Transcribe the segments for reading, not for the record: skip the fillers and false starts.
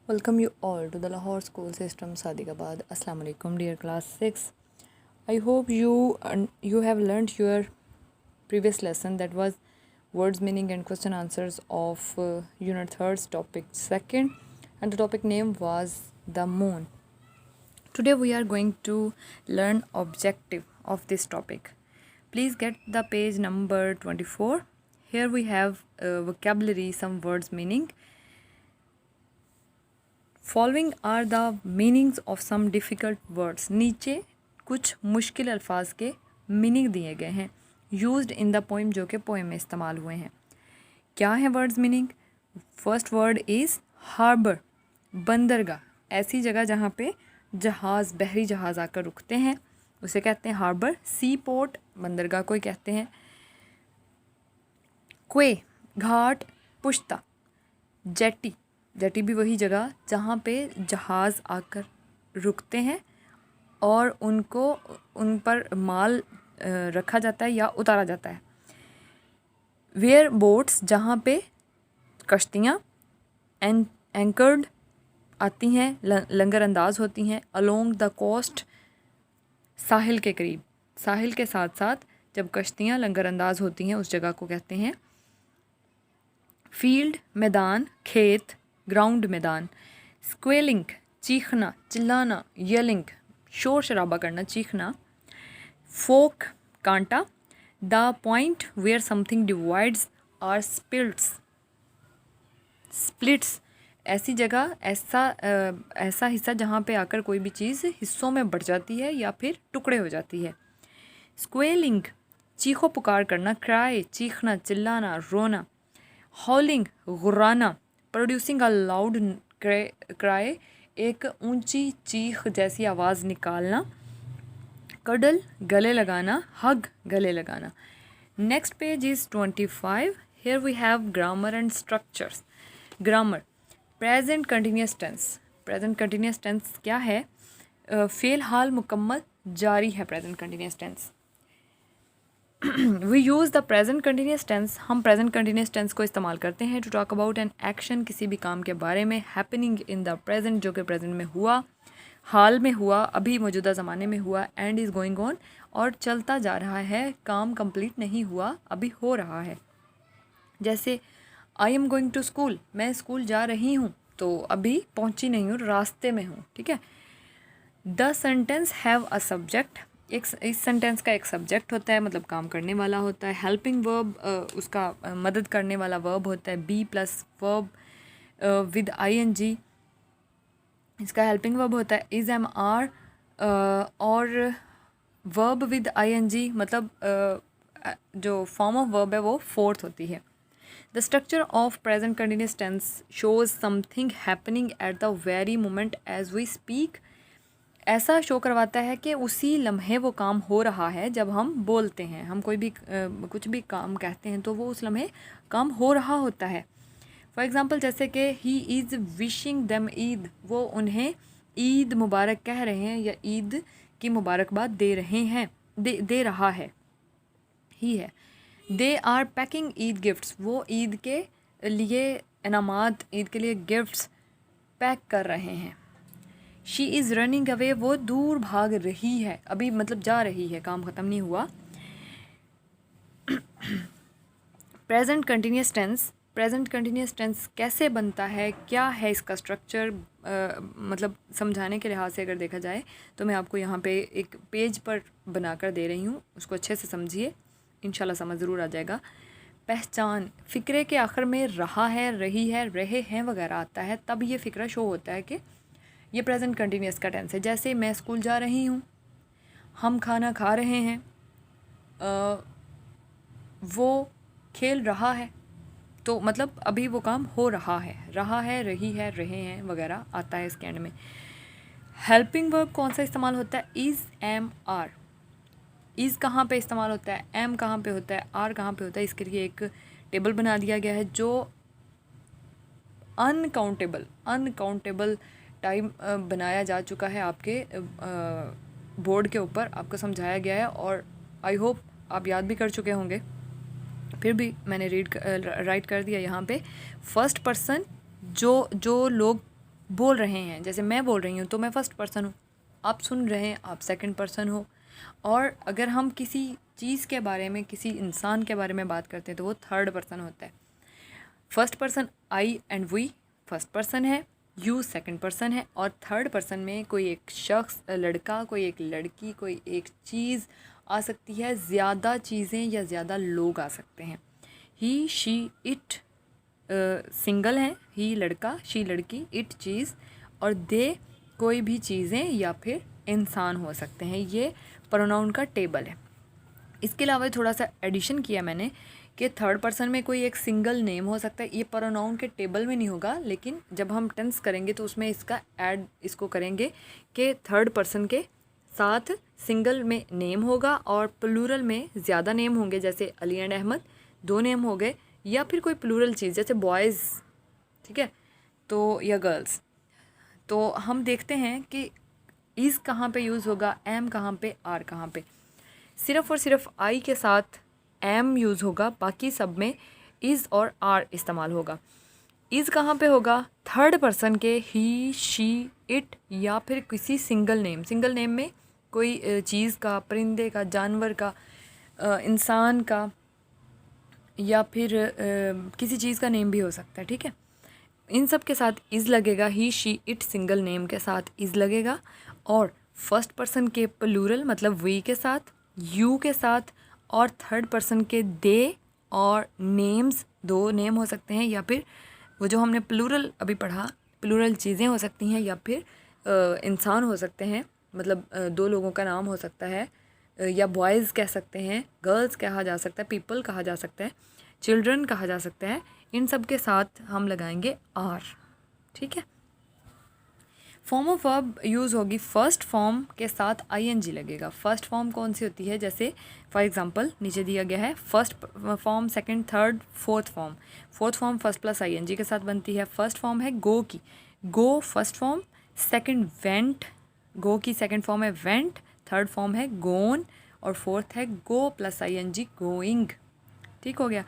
Welcome you all to the Lahore School System Sadiqabad. Assalamu alaikum, dear class 6. I hope you have learnt your previous lesson, that was words, meaning and question answers of unit 3 topic 2nd, and the topic name was the moon. Today we are going to learn objective of this topic. Please get the page number 24. Here we have vocabulary, some words, meaning. Following are the meanings of some difficult words. नीचे कुछ मुश्किल अल्फाज के meaning दिए गए हैं, used in the poem, जो कि पोइम में इस्तेमाल हुए हैं। क्या है words meaning? First word is harbour, बंदरगाह। ऐसी जगह जहाँ पे जहाज़, बहरी जहाज़ आकर रुकते हैं, उसे कहते हैं हार्बर। सी पोर्ट, बंदरगाह को ही कहते हैं। क्वे, घाट, पुश्ता। जेटी, जेटी भी वही जगह जहाँ पे जहाज़ आकर रुकते हैं और उन पर माल रखा जाता है या उतारा जाता है। वेयर बोट्स, जहाँ पे कश्तियाँ एंकर्ड आती हैं, लंगर अंदाज होती हैं। अलोंग द कोस्ट, साहिल के करीब, साहिल के साथ साथ जब कश्तियाँ लंगर अंदाज होती हैं उस जगह को कहते हैं। फील्ड, मैदान, खेत, ग्राउंड, मैदान। स्क्वेलिंग, चीखना, चिल्लाना। येलिंग, शोर शराबा करना, चीखना। फोक, कांटा। The point where something divides or splits, splits, ऐसी जगह, ऐसा हिस्सा जहाँ पे आकर कोई भी चीज़ हिस्सों में बढ़ जाती है या फिर टुकड़े हो जाती है। स्क्वेलिंग, चीखो पुकार करना। क्राई, चीखना, चिल्लाना, रोना। हॉलिंग, गुर्राना। प्रोड्यूसिंग अ लाउड क्राई, एक ऊंची चीख जैसी आवाज़ निकालना। कडल, गले लगाना। हग, गले लगाना। Next page is 25. Here we have grammar and structures. Grammar, present continuous tense. Present continuous tense क्या है? फ़ेल हाल मुकम्मल जारी है present continuous tense. We use the present continuous tense, हम प्रेजेंट कंटिन्यूस टेंस को इस्तेमाल करते हैं to talk about an action, किसी भी काम के बारे में। हैपनिंग इन द प्रेजेंट, जो कि प्रेजेंट में हुआ, हाल में हुआ, अभी मौजूदा ज़माने में हुआ। एंड इज़ गोइंग ऑन, और चलता जा रहा है, काम कंप्लीट नहीं हुआ, अभी हो रहा है। जैसे I am going to school, मैं स्कूल जा रही हूँ, तो अभी पहुँची नहीं हूँ, रास्ते में हूँ, ठीक है। The sentence have a subject, इस सेंटेंस का एक सब्जेक्ट होता है, मतलब काम करने वाला होता है। हेल्पिंग वर्ब, उसका मदद करने वाला वर्ब होता है। Be plus verb with ING, इसका हेल्पिंग वर्ब होता है। इज़, एम, आर, और वर्ब विद ING, मतलब जो फॉर्म ऑफ वर्ब है वो फोर्थ होती है। The structure of present continuous tense shows something happening at the very moment as we speak, ऐसा शो करवाता है कि उसी लम्हे वो काम हो रहा है जब हम बोलते हैं। हम कोई भी कुछ भी काम कहते हैं तो वो उस लम्हे काम हो रहा होता है। फॉर एग्ज़ाम्पल, जैसे कि he is wishing them Eid, वो उन्हें ईद मुबारक कह रहे हैं या ईद की मुबारकबाद दे रहे हैं, दे रहा है, ही है। They are packing Eid gifts, वो ईद के लिए इनामात, ईद के लिए गिफ्ट्स पैक कर रहे हैं। शी इज़ रनिंग अवे, वो दूर भाग रही है, अभी मतलब जा रही है, काम ख़त्म नहीं हुआ। Present continuous tense, present continuous tense कैसे बनता है, क्या है इसका स्ट्रक्चर, मतलब समझाने के लिहाज से अगर देखा जाए तो मैं आपको यहाँ पे एक पेज पर बनाकर दे रही हूँ, उसको अच्छे से समझिए, इंशाल्लाह समझ ज़रूर आ जाएगा। पहचान, फ़िक्रे के आखिर में रहा है, रही है, रहे हैं वगैरह आता है, तब ये फ़िक्रा शो होता है कि ये प्रेजेंट कंटिन्यूस का टेंस है। जैसे मैं स्कूल जा रही हूँ, हम खाना खा रहे हैं, वो खेल रहा है, तो मतलब अभी वो काम हो रहा है, रही है, रहे हैं वगैरह आता है इसके एंड में। हेल्पिंग वर्ब कौन सा इस्तेमाल होता है? Is, am, are. इज़ कहाँ पे इस्तेमाल होता है, एम कहाँ पे होता है, आर कहाँ पे होता है, इसके लिए एक टेबल बना दिया गया है जो अनकाउंटेबल टाइम बनाया जा चुका है आपके बोर्ड के ऊपर, आपको समझाया गया है और आई होप आप याद भी कर चुके होंगे। फिर भी मैंने राइट कर दिया यहाँ पे। फर्स्ट पर्सन जो लोग बोल रहे हैं, जैसे मैं बोल रही हूँ तो मैं फर्स्ट पर्सन हूँ, आप सुन रहे हैं आप सेकंड पर्सन हो। और अगर हम किसी चीज़ के बारे में, किसी इंसान के बारे में बात करते हैं तो वो थर्ड पर्सन होता है। First person I and we first person है, यू सेकंड पर्सन है, और थर्ड पर्सन में कोई एक शख्स, लड़का, कोई एक लड़की, कोई एक चीज़ आ सकती है, ज़्यादा चीज़ें या ज़्यादा लोग आ सकते हैं। ही, शी, इट सिंगल है, ही लड़का, शी लड़की, इट चीज़, और दे कोई भी चीज़ें या फिर इंसान हो सकते हैं। ये प्रोनाउन का टेबल है। इसके अलावा थोड़ा सा एडिशन किया मैंने कि थर्ड पर्सन में कोई एक सिंगल नेम हो सकता है। ये प्रोनाउन के टेबल में नहीं होगा, लेकिन जब हम टेंस करेंगे तो उसमें इसका ऐड इसको करेंगे कि थर्ड पर्सन के साथ सिंगल में नेम होगा और प्लूरल में ज़्यादा नेम होंगे, जैसे अली एंड अहमद 2 नेम हो गए, या फिर कोई प्लूरल चीज़ जैसे बॉयज़, ठीक है, तो या गर्ल्स। तो हम देखते हैं कि इज़ कहाँ पे यूज़ होगा, एम कहाँ पे, आर कहाँ पे। सिर्फ़ और सिर्फ आई के साथ एम यूज़ होगा, बाकी सब में इज़ और आर इस्तेमाल होगा। इज़ कहाँ पे होगा, थर्ड पर्सन के ही, शी, इट, या फिर किसी सिंगल नेम। सिंगल नेम में कोई चीज़ का, परिंदे का, जानवर का, इंसान का, या फिर किसी चीज़ का नेम भी हो सकता है, ठीक है। इन सब के साथ इज़ लगेगा, ही, शी, इट सिंगल नेम के साथ इज़ लगेगा, और फर्स्ट पर्सन के प्लूरल मतलब वी के साथ, यू के साथ, और थर्ड पर्सन के दे और नेम्स 2 नेम हो सकते हैं, या फिर वो जो हमने प्लूरल अभी पढ़ा, प्लूरल चीज़ें हो सकती हैं, या फिर इंसान हो सकते हैं, मतलब 2 लोगों का नाम हो सकता है, या बॉयज़ कह सकते हैं, गर्ल्स कहा जा सकता है, पीपल कहा जा सकता है, चिल्ड्रन कहा जा सकता है। इन सब के साथ हम लगाएंगे आर, ठीक है। फॉर्म ऑफ वर्ब यूज़ होगी, फर्स्ट फॉर्म के साथ आईएनजी लगेगा। फर्स्ट फॉर्म कौन सी होती है, जैसे फॉर एग्जांपल नीचे दिया गया है, first form, second, third, fourth form. Fourth form first plus ING के साथ बनती है। फर्स्ट फॉर्म है गो की, go first form, second went, go की सेकंड फॉर्म है वेंट, थर्ड फॉर्म है गोन, और फोर्थ है गो प्लस आईएनजी, गोइंग, ठीक हो गया।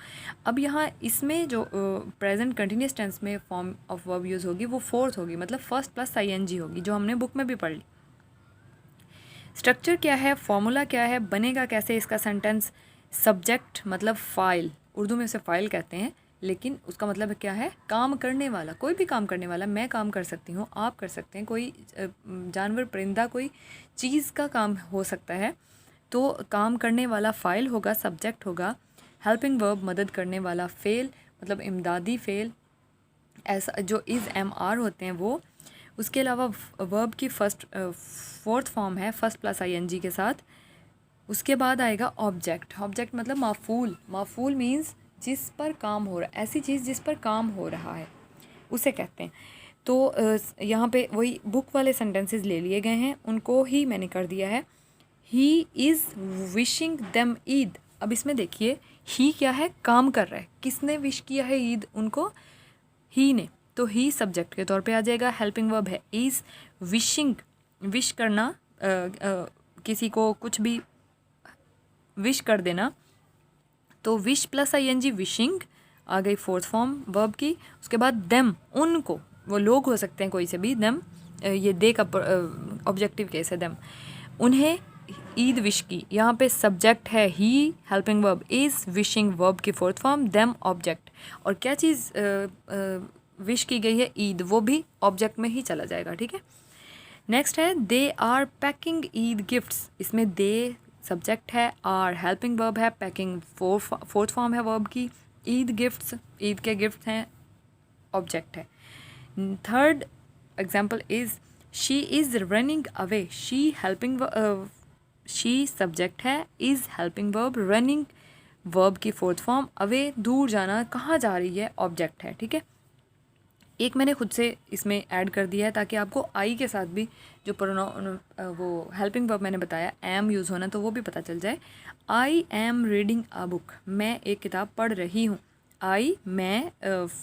अब यहाँ इसमें जो प्रेजेंट कंटिन्यूस टेंस में फॉर्म ऑफ वर्ब यूज़ होगी वो फोर्थ होगी, मतलब फर्स्ट प्लस आईएनजी होगी, जो हमने बुक में भी पढ़ ली। स्ट्रक्चर क्या है, फॉर्मूला क्या है, बनेगा कैसे इसका सेंटेंस। सब्जेक्ट मतलब फाइल, उर्दू में उसे फ़ाइल कहते हैं, लेकिन उसका मतलब क्या है, काम करने वाला, कोई भी काम करने वाला। मैं काम कर सकती हूँ, आप कर सकते हैं, कोई जानवर, परिंदा, कोई चीज़ का काम हो सकता है, तो काम करने वाला फ़ाइल होगा, सब्जेक्ट होगा। हेल्पिंग वर्ब मदद करने वाला, फेल मतलब इमदादी फेल, ऐसा जो इज़ एम आर होते हैं वो। उसके अलावा वर्ब की फोर्थ फॉर्म है फर्स्ट प्लस आईएनजी के साथ। उसके बाद आएगा ऑब्जेक्ट। ऑब्जेक्ट मतलब माफूल, माफूल मीन्स जिस पर काम हो रहा है, ऐसी चीज़ जिस पर काम हो रहा है उसे कहते हैं। तो यहाँ पे वही बुक वाले सेंटेंसेस ले लिए गए हैं, उनको ही मैंने कर दिया है। He is wishing them Eid. अब इसमें देखिए ही क्या है, काम कर रहा है, किसने विश किया है ईद उनको, ही ने, तो ही सब्जेक्ट के तौर पे आ जाएगा। हेल्पिंग वर्ब है इज़, विशिंग विश करना, किसी को कुछ भी विश कर देना, तो विश प्लस आईएनजी विशिंग आ गई फोर्थ फॉर्म वर्ब की। उसके बाद देम, उनको, वो लोग हो सकते हैं कोई से भी, देम ये दे का ऑब्जेक्टिव केस है, देम, उन्हें ईद विश की। यहाँ पे सब्जेक्ट है he, helping verb is, wishing verb की फोर्थ फॉर्म, देम ऑब्जेक्ट, और क्या चीज़ विश की गई है, ईद, वो भी ऑब्जेक्ट में ही चला जाएगा, ठीक है। नेक्स्ट है they are packing Eid gifts. इसमें दे सब्जेक्ट है, आर हेल्पिंग वर्ब है, पैकिंग फोर्थ फॉर्म है वर्ब की, ईद गिफ्ट्स, ईद के गिफ्ट हैं, ऑब्जेक्ट है। Third example is she is running away. She helping, she subject है, is helping verb, running verb की फोर्थ फॉर्म, अवे दूर जाना, कहाँ जा रही है, ऑब्जेक्ट है, ठीक है। एक मैंने खुद से इसमें ऐड कर दिया है ताकि आपको आई के साथ भी जो प्रोनाउन वो हेल्पिंग वर्ब मैंने बताया एम यूज़ होना, तो वो भी पता चल जाए। I am reading a book, मैं एक किताब पढ़ रही हूँ। आई मैं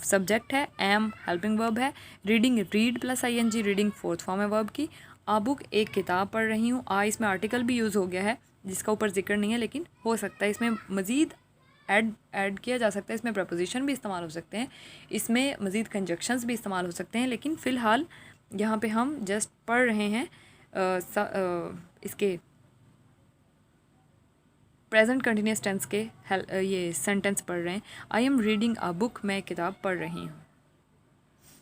सब्जेक्ट है, एम हेल्पिंग वर्ब है, reading read plus ING, reading fourth form है वर्ब की, अ बुक एक किताब पढ़ रही हूँ। आई इसमें आर्टिकल भी यूज़ हो गया है जिसका ऊपर जिक्र नहीं है, लेकिन हो सकता है इसमें मज़ीद ऐड किया जा सकता है, इसमें प्रपोजिशन भी इस्तेमाल हो सकते हैं, इसमें मज़ीद कंजक्शंस भी इस्तेमाल हो सकते हैं, लेकिन फ़िलहाल यहाँ पे हम जस्ट पढ़ रहे हैं इसके प्रेजेंट कंटिन्यूस टेंस के ये सेंटेंस पढ़ रहे हैं। I am reading a book, मैं किताब पढ़ रही हूँ।